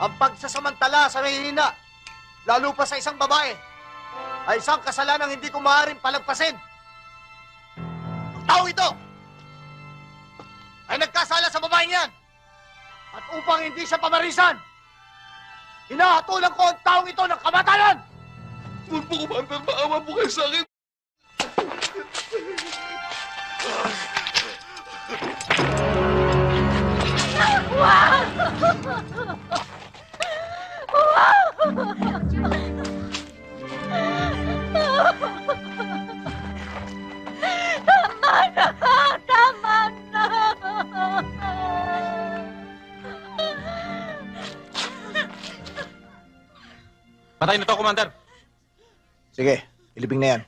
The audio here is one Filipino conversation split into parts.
Ang pagsasamantala sa mahihina, lalo pa sa isang babae, ay isang kasalanang hindi ko maaaring palagpasin. Ang tao ito ay nagkasala sa babaeng yan. At upang hindi siya pamarisan, hinahatulan ko ang taong ito ng kamatayan! Huwag po, Commander. Maawa po kayo sa akin. Tama na! Tama na! Patay na to, Commander. Sige, ilibing na yan.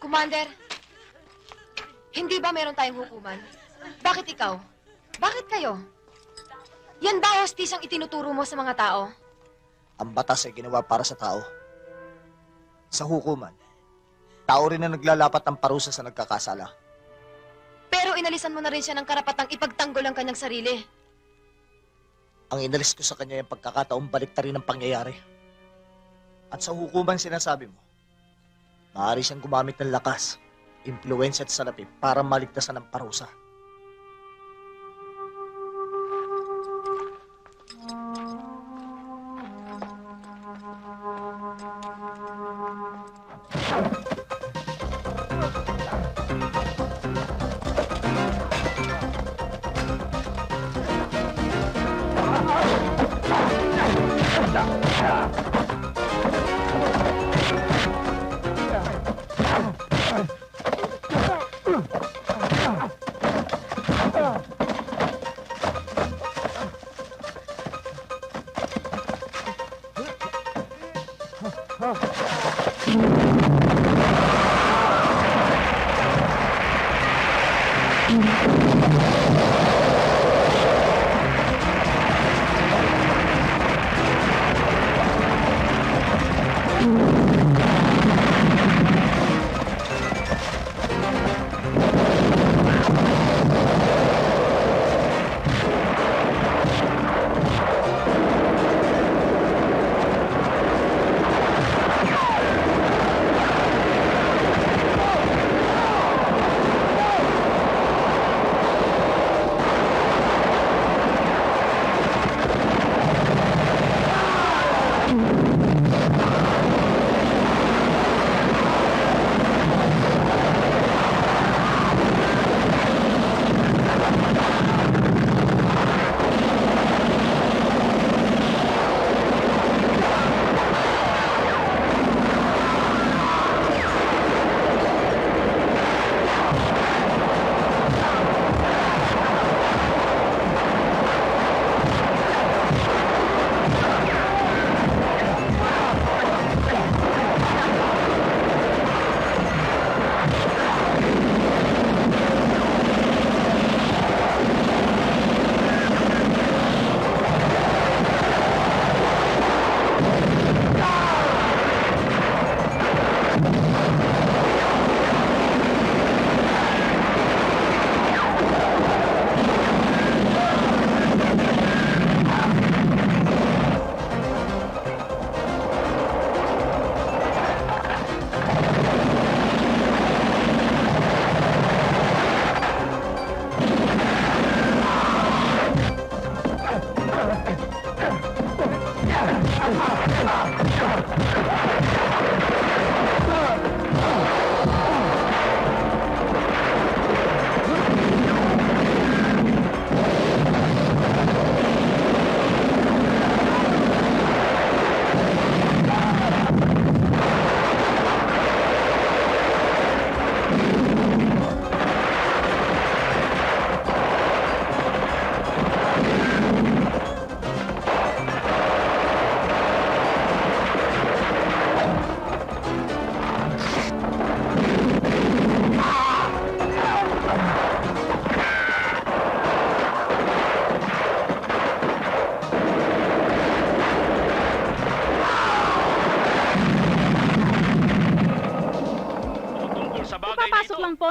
Commander, hindi ba meron tayong hukuman? Bakit ikaw? Bakit kayo? Yan ba hostis ang itinuturo mo sa mga tao? Ang batas ay ginawa para sa tao. Sa hukuman, tao rin na naglalapat ng parusa sa nagkakasala. Pero inalisan mo na rin siya ng karapatang ipagtanggol ang kanyang sarili. Ang inalis ko sa kanya yung pagkakataong baliktarin ng pangyayari. At sa hukuman sinasabi mo, maaari siyang gumamit ng lakas, impluensya at salapi para maligtasan ng parusa.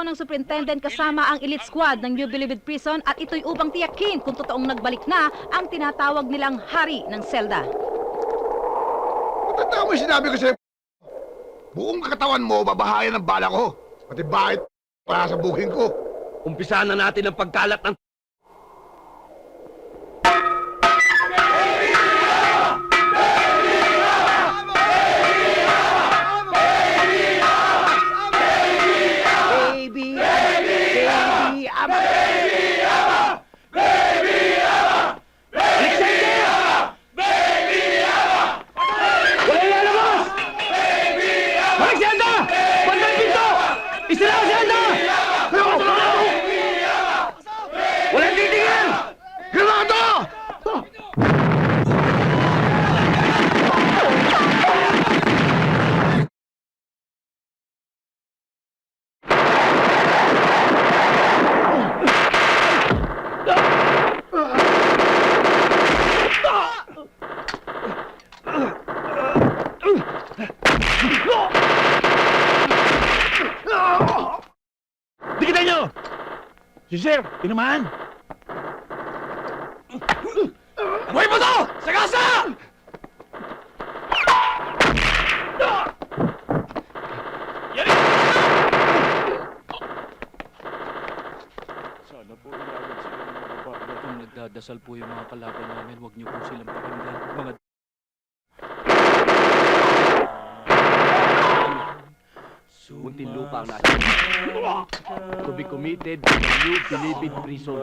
ng superintendent kasama ang elite squad ng New Bilibid Prison at ito'y upang tiyakin kung totoong nagbalik na ang tinatawag nilang hari ng selda. Matanda mo yung sinabi ko sa'yo. Buong katawan mo, babahayan ng bala ko. Pati bakit para sa buking ko. Umpisahan na natin ang pagkalat ng... Walang titingin! Granada! Dikitan nyo! Si Sir, tinamaan! Buhay mo to! Sagasa! Sana po ilagad sila ng mga babae. Kung nagdadasal po yung mga kalaban namin, huwag niyo po silang pakinggan. Mga Muntinlupa ang nasa. To be committed to the New Bilibid Prison.